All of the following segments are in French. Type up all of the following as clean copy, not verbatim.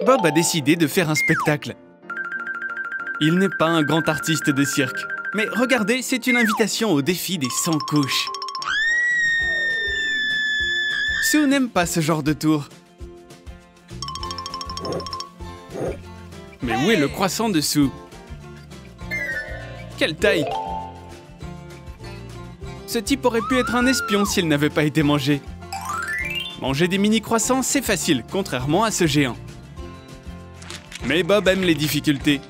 Bob a décidé de faire un spectacle. Il n'est pas un grand artiste de cirque. Mais regardez, c'est une invitation au défi des 100 couches. Sue n'aime pas ce genre de tour. Mais où est le croissant de Sue? Quelle taille! Ce type aurait pu être un espion s'il n'avait pas été mangé. Manger des mini-croissants, c'est facile, contrairement à ce géant. Mais Bob aime les difficultés.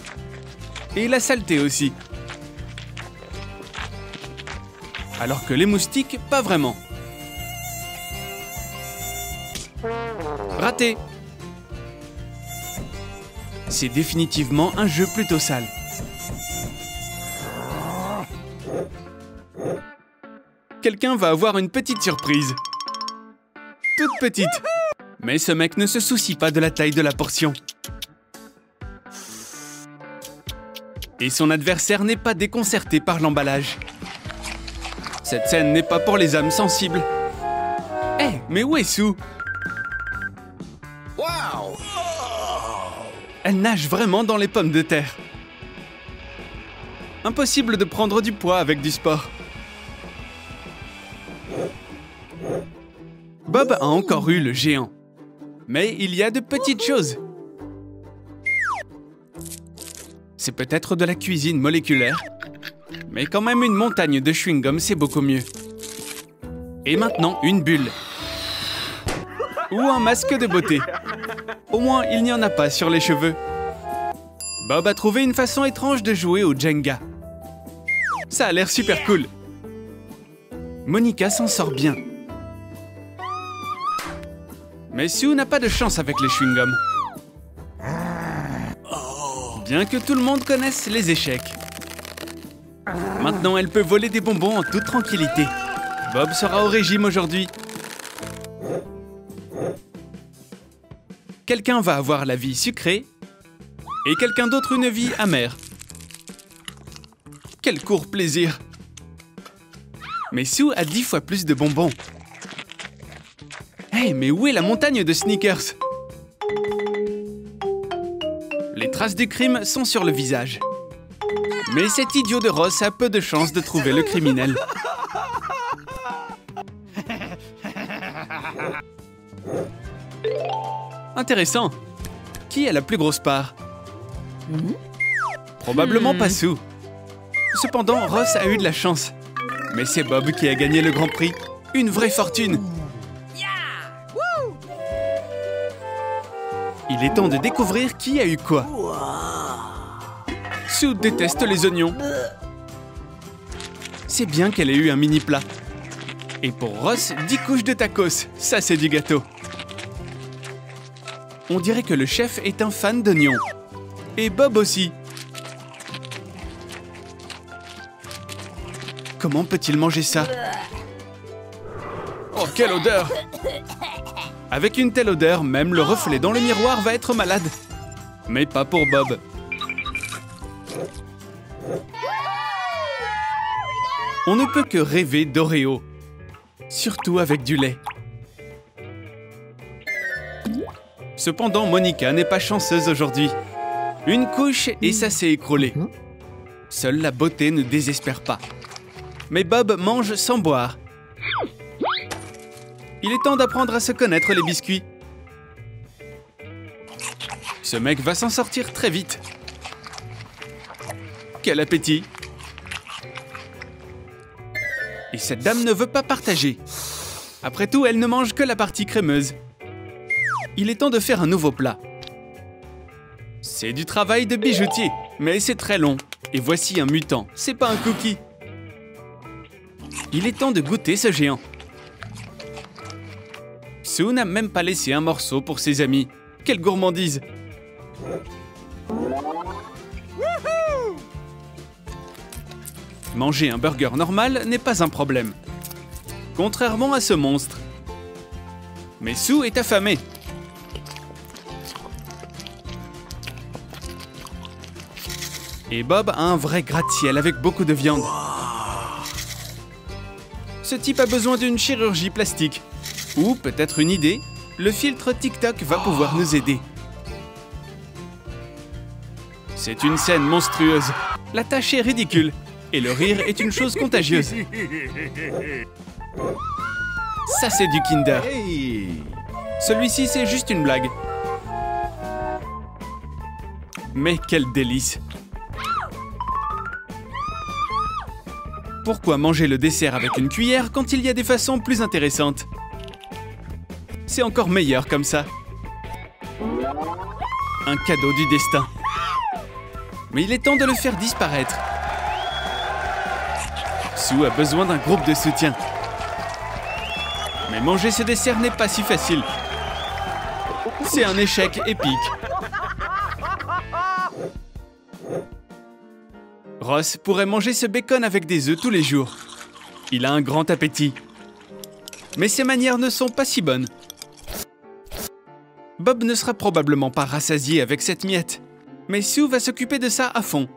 Et la saleté aussi. Alors que les moustiques, pas vraiment. Raté! C'est définitivement un jeu plutôt sale. Quelqu'un va avoir une petite surprise. Toute petite. Mais ce mec ne se soucie pas de la taille de la portion. Et son adversaire n'est pas déconcerté par l'emballage. Cette scène n'est pas pour les âmes sensibles. Hé, mais où est Sue? Wow! Elle nage vraiment dans les pommes de terre. Impossible de prendre du poids avec du sport. Bob a encore eu le géant. Mais il y a de petites choses. C'est peut-être de la cuisine moléculaire. Mais quand même une montagne de chewing-gum, c'est beaucoup mieux. Et maintenant, une bulle. Ou un masque de beauté. Au moins, il n'y en a pas sur les cheveux. Bob a trouvé une façon étrange de jouer au Jenga. Ça a l'air super cool. Monica s'en sort bien. Mais Sue n'a pas de chance avec les chewing-gums. Bien que tout le monde connaisse les échecs. Maintenant, elle peut voler des bonbons en toute tranquillité. Bob sera au régime aujourd'hui. Quelqu'un va avoir la vie sucrée et quelqu'un d'autre une vie amère. Quel court plaisir! Mais Sue a 10 fois plus de bonbons. Hey, mais où est la montagne de Snickers? Les traces du crime sont sur le visage. Mais cet idiot de Ross a peu de chances de trouver le criminel. Intéressant. Qui a la plus grosse part? Probablement pas Sue. Cependant, Ross a eu de la chance. Mais c'est Bob qui a gagné le Grand Prix. Une vraie fortune. Il est temps de découvrir qui a eu quoi. Sue déteste les oignons. C'est bien qu'elle ait eu un mini plat. Et pour Ross, 10 couches de tacos. Ça, c'est du gâteau. On dirait que le chef est un fan d'oignons. Et Bob aussi. Comment peut-il manger ça? Oh, quelle odeur! Avec une telle odeur, même le reflet dans le miroir va être malade. Mais pas pour Bob. On ne peut que rêver d'Oreo. Surtout avec du lait. Cependant, Monica n'est pas chanceuse aujourd'hui. Une couche et ça s'est écroulé. Seule la beauté ne désespère pas. Mais Bob mange sans boire. Il est temps d'apprendre à se connaître les biscuits. Ce mec va s'en sortir très vite. Quel appétit! Et cette dame ne veut pas partager. Après tout, elle ne mange que la partie crémeuse. Il est temps de faire un nouveau plat. C'est du travail de bijoutier, mais c'est très long. Et voici un mutant, c'est pas un cookie. Il est temps de goûter ce géant. Sue n'a même pas laissé un morceau pour ses amis. Quelle gourmandise! Manger un burger normal n'est pas un problème. Contrairement à ce monstre. Mais Sue est affamée. Et Bob a un vrai gratte-ciel avec beaucoup de viande. Ce type a besoin d'une chirurgie plastique. Ou peut-être une idée, le filtre TikTok va pouvoir nous aider. C'est une scène monstrueuse. La tâche est ridicule. Et le rire est une chose contagieuse. Ça, c'est du Kinder. Celui-ci, c'est juste une blague. Mais quel délice! Pourquoi manger le dessert avec une cuillère quand il y a des façons plus intéressantes? C'est encore meilleur comme ça. Un cadeau du destin. Mais il est temps de le faire disparaître. Sue a besoin d'un groupe de soutien. Mais manger ce dessert n'est pas si facile. C'est un échec épique. Ross pourrait manger ce bacon avec des œufs tous les jours. Il a un grand appétit. Mais ses manières ne sont pas si bonnes. Bob ne sera probablement pas rassasié avec cette miette. Mais Sue va s'occuper de ça à fond.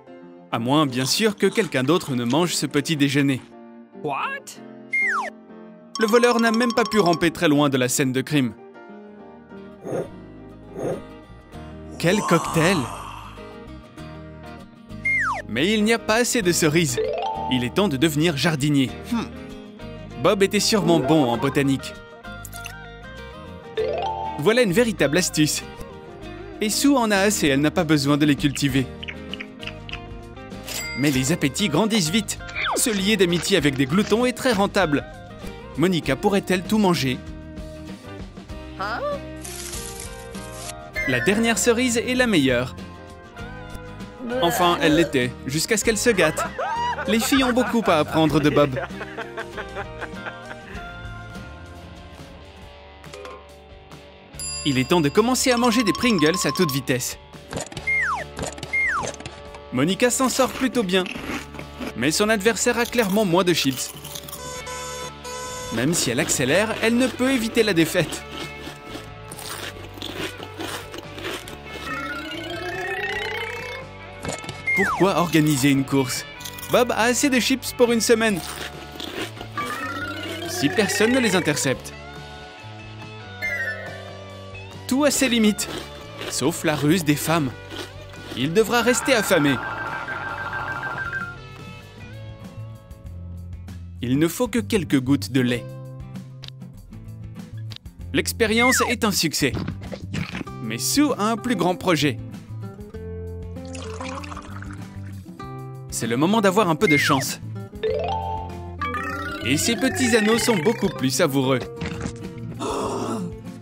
À moins, bien sûr, que quelqu'un d'autre ne mange ce petit déjeuner. What? Le voleur n'a même pas pu ramper très loin de la scène de crime. Quel cocktail! Mais il n'y a pas assez de cerises. Il est temps de devenir jardinier. Bob était sûrement bon en botanique. Voilà une véritable astuce. Et Sue en a assez, elle n'a pas besoin de les cultiver. Mais les appétits grandissent vite. Se lier d'amitié avec des gloutons est très rentable. Monica pourrait-elle tout manger? La dernière cerise est la meilleure. Enfin, elle l'était, jusqu'à ce qu'elle se gâte. Les filles ont beaucoup à apprendre de Bob. Il est temps de commencer à manger des Pringles à toute vitesse. Monica s'en sort plutôt bien. Mais son adversaire a clairement moins de chips. Même si elle accélère, elle ne peut éviter la défaite. Pourquoi organiser une course? Bob a assez de chips pour une semaine. Si personne ne les intercepte. Tout a ses limites. Sauf la ruse des femmes. Il devra rester affamé. Il ne faut que quelques gouttes de lait. L'expérience est un succès. Mais Sue a un plus grand projet. C'est le moment d'avoir un peu de chance. Et ces petits anneaux sont beaucoup plus savoureux.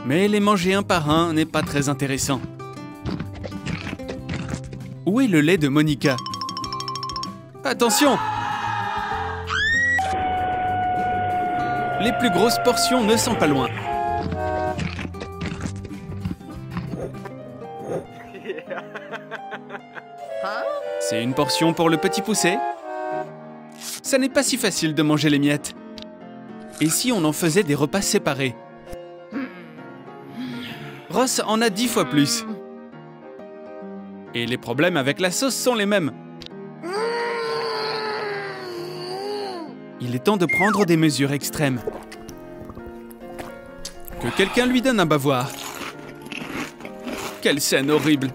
Mais les manger un par un n'est pas très intéressant. Où est le lait de Monica? Attention! Les plus grosses portions ne sont pas loin. C'est une portion pour le petit poucet. Ça n'est pas si facile de manger les miettes. Et si on en faisait des repas séparés? Ross en a 10 fois plus. Et les problèmes avec la sauce sont les mêmes. Il est temps de prendre des mesures extrêmes. Que quelqu'un lui donne un bavoir. Quelle scène horrible.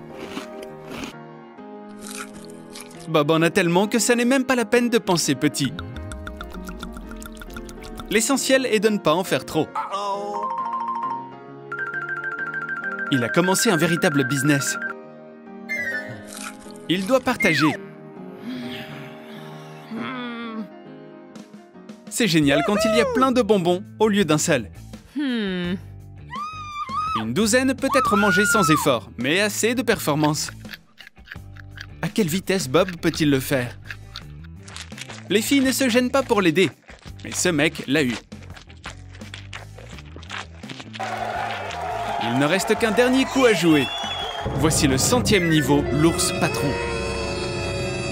Bob en a tellement que ça n'est même pas la peine de penser petit. L'essentiel est de ne pas en faire trop. Il a commencé un véritable business. Il doit partager. C'est génial quand il y a plein de bonbons au lieu d'un seul. Une douzaine peut être mangée sans effort, mais assez de performance. À quelle vitesse Bob peut-il le faire? Les filles ne se gênent pas pour l'aider, mais ce mec l'a eu. Il ne reste qu'un dernier coup à jouer. Voici le 100e niveau, l'ours patron.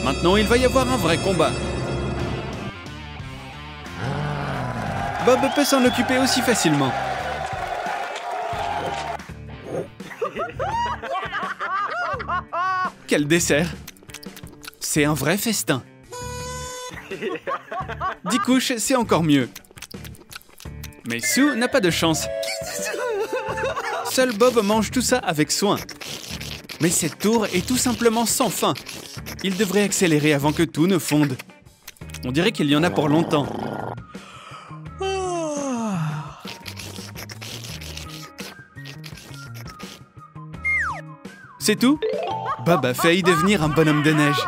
Maintenant, il va y avoir un vrai combat. Bob peut s'en occuper aussi facilement. Quel dessert! C'est un vrai festin. 10 couches, c'est encore mieux. Mais Sue n'a pas de chance. Seul Bob mange tout ça avec soin. Mais cette tour est tout simplement sans fin. Il devrait accélérer avant que tout ne fonde. On dirait qu'il y en a pour longtemps. C'est tout? Bob a failli devenir un bonhomme de neige.